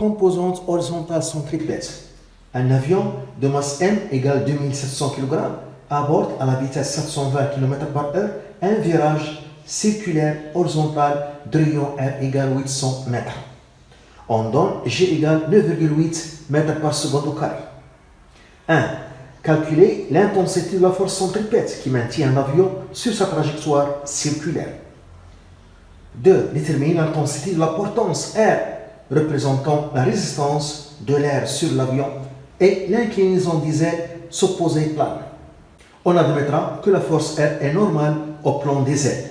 Composante horizontale centripète. Un avion de masse m égale 2700 kg aborde à la vitesse 720 km/h un virage circulaire horizontal de rayon r égale 800 mètres. On donne g égale 9,8 mètres par seconde au carré. 1. Calculer l'intensité de la force centripète qui maintient un avion sur sa trajectoire circulaire. 2. Déterminer l'intensité de la portance R représentant la résistance de l'air sur l'avion et l'inclinaison des ailes s'opposée plane. On admettra que la force R est normale au plan des ailes.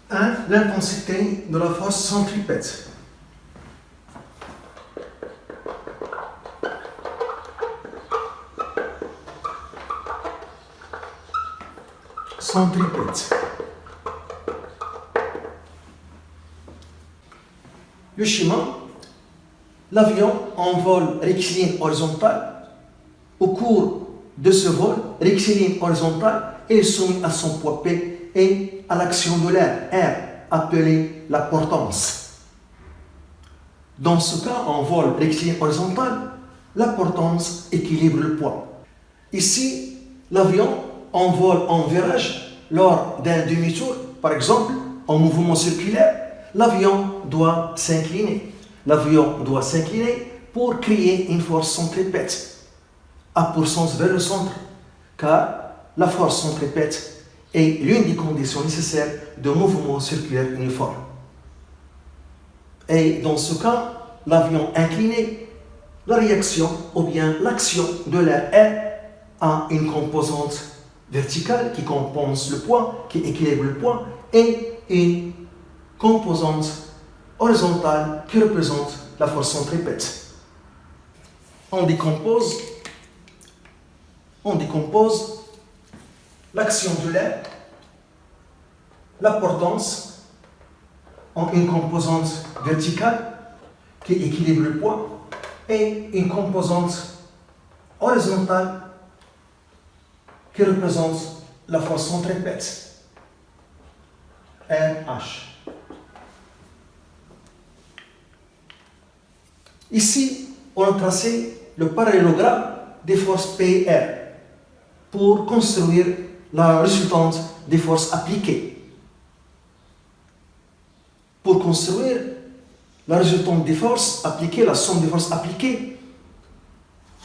1. L'intensité de la force centripète. Centripète. Le schéma, l'avion en vol rectiligne horizontal. Au cours de ce vol rectiligne horizontal est soumis à son poids P et à l'action de l'air R, appelée la portance. Dans ce cas, en vol rectiligne horizontal, la portance équilibre le poids. Ici, l'avion en vol en virage, lors d'un demi-tour, par exemple, en mouvement circulaire, l'avion doit s'incliner. L'avion doit s'incliner pour créer une force centripète à pour sens vers le centre, car la force centripète est l'une des conditions nécessaires de mouvement circulaire uniforme. Et dans ce cas, l'avion incliné, la réaction ou bien l'action de l'air R a une composante verticale qui compense le poids, qui équilibre le poids, et une composante horizontale qui représente la force centripète. On décompose l'action de l'air, la portance, en une composante verticale qui équilibre le poids et une composante horizontale qui représente la force centripète, RH. Ici, on a tracé le parallélogramme des forces P et R pour construire la résultante des forces appliquées. Pour construire la résultante des forces appliquées, la somme des forces appliquées,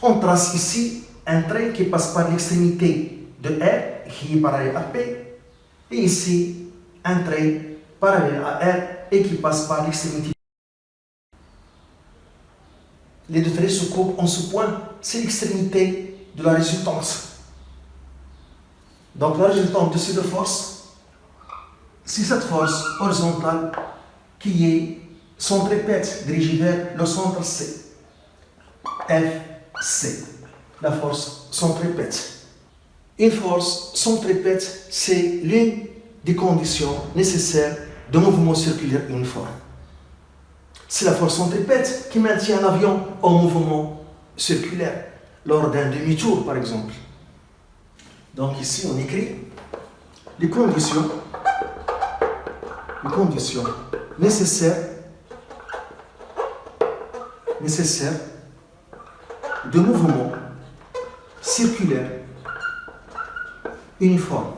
on trace ici un trait qui passe par l'extrémité de R qui est parallèle à P, et ici un trait parallèle à R et qui passe par l'extrémité. Les deux traits se coupent en ce point, c'est l'extrémité de la résultante. Donc la résultante de ces deux forces, c'est cette force horizontale qui est centripète dirigée vers le centre C. FC, la force centripète. Une force centripète, c'est l'une des conditions nécessaires de mouvement circulaire uniforme. C'est la force centripète qui maintient l'avion en mouvement circulaire lors d'un demi-tour, par exemple. Donc ici, on écrit les conditions nécessaires de mouvement circulaire uniforme.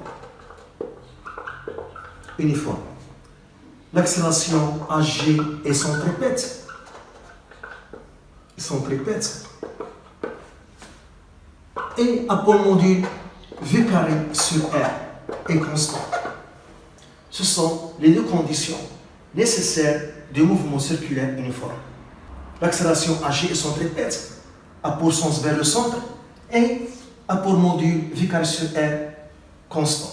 L'accélération AG est centripète. Et à pour module V carré sur R est constant. Ce sont les deux conditions nécessaires du mouvement circulaire uniforme. L'accélération AG est centripète, a pour sens vers le centre, et a pour module V carré sur R constant.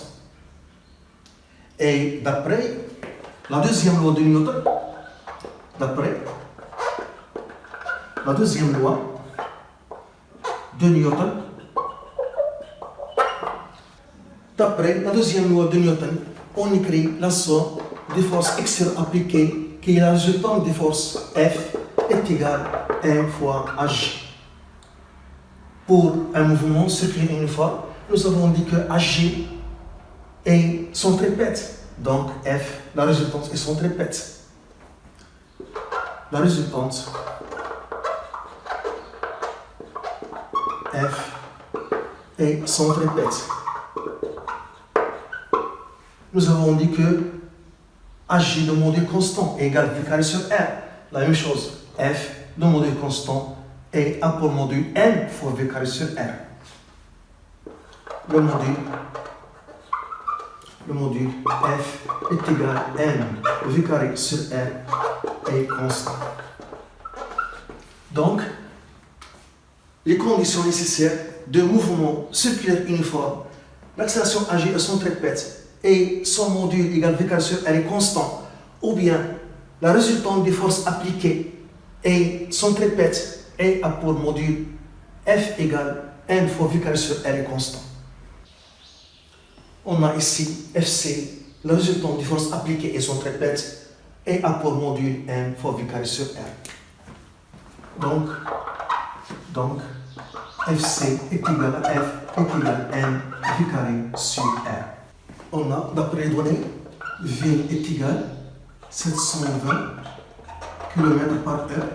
Et d'après la deuxième loi de Newton, d'après la deuxième loi de Newton, on écrit la somme des forces extérieures appliquées qui est la résultante des forces F est égale à 1 fois Ag. Pour un mouvement circulaire uniforme, nous avons dit que Ag est centripète. Donc F, la résultante est centripète. la résultante F et son tripète. Nous avons dit que AJ de module constant est égal V carré sur R. La même chose, F de module constant est A pour module N fois V carré sur R. Le module F est égal à N V carré sur R est constant. Donc, les conditions nécessaires de mouvement circulaire uniforme, l'accélération AG et son tripète et son module égal V carré sur R est constant, ou bien la résultante des forces appliquées et son tripète et A pour module F égale N fois V carré sur R est constant. On a ici FC, la résultante des forces appliquées et son tripète et A pour module N fois V carré sur R. Donc FC est égal à F est égal à N V carré sur R. On a, d'après les données, V est égal à 720 km par heure.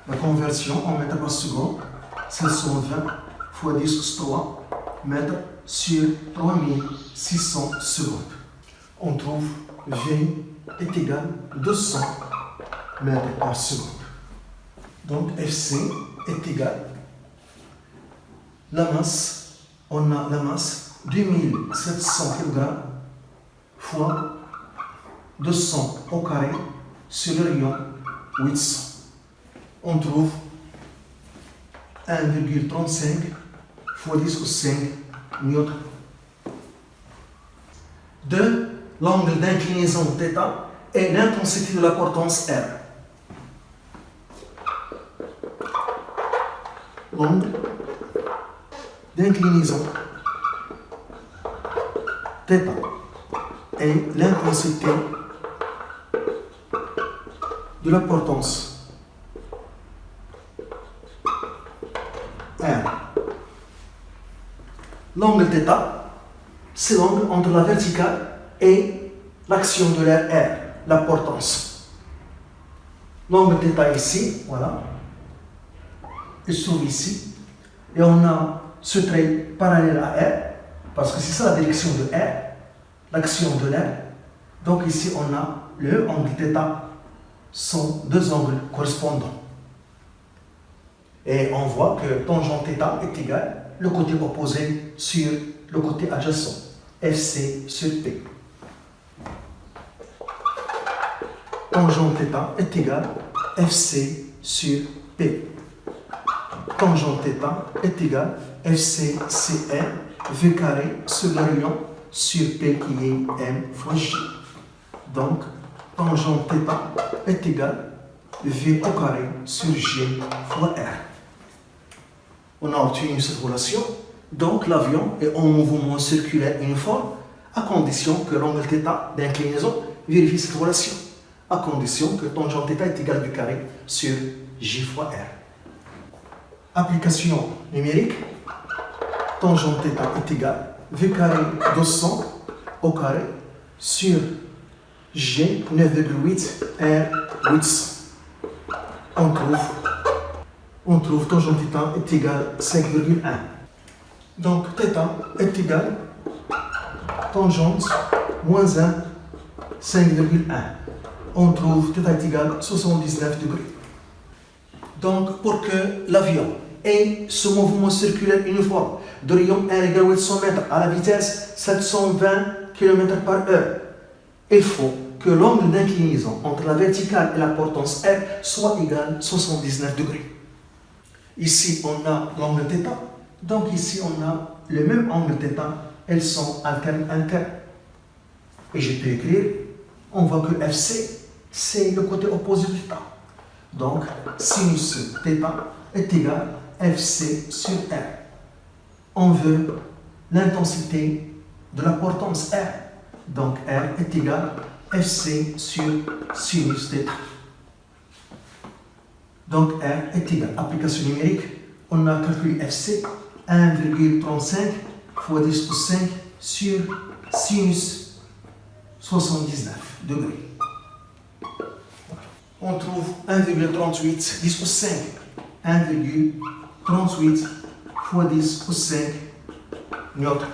La conversion en mètres par seconde, 720 fois 10 sur 3 mètres sur 3600 secondes. On trouve V est égal à 200 mètres par seconde. Donc FC est égal à la masse, on a la masse 2700 kg fois 200 au carré sur le rayon 800. On trouve 1,35 fois 10 au 5 newton. De l'angle d'inclinaison θ et l'intensité de la portance R. L'angle d'inclinaison θ et l'intensité de la portance R. L'angle θ, c'est l'angle entre la verticale et l'action de l'air R, la portance. L'angle θ ici, voilà, il se trouve ici, et on a ce trait parallèle à R, parce que c'est ça la direction de R, l'action de l'air. Donc ici on a le angle θ, sont deux angles correspondants. Et on voit que tangent θ est égal le côté opposé sur le côté adjacent, FC sur P. Tangent θ est égal FC sur P. Tangent θ est égal FC CR V carré sur le rayon sur P qui est M fois J. Donc, tangent θ est égal V au carré sur G fois R. On a obtenu cette relation, donc l'avion est en mouvement circulaire uniforme à condition que l'angle θ d'inclinaison vérifie cette relation, à condition que tangent θ est égal V carré sur J fois R. Application numérique, tangent θ est égal V carré 200 au carré sur G 9,8 R 800. On trouve tangent θ est égal à 5,1. Donc θ est égal tangente moins 1, 5,1. On trouve θ est égal à 79 degrés. Donc pour que l'avion ait ce mouvement circulaire uniforme de rayon R égale 800 mètres à la vitesse 720 km par heure, il faut que l'angle d'inclinaison entre la verticale et la portance R soit égal à 79 degrés. Ici, on a l'angle θ, donc ici, on a le même angle θ, elles sont alternes internes. Et je peux écrire, on voit que FC, c'est le côté opposé de θ. Donc, sinus θ est égal à FC sur R. On veut l'intensité de la portance R. Donc, R est égal à FC sur sinus θ. Donc, R est égal. Application numérique, on a calculé FC 1,35 fois 10 au 5 sur sinus 79 degrés. on trouve 1,38 10 au 5. 1,38 fois 10 au 5 newton.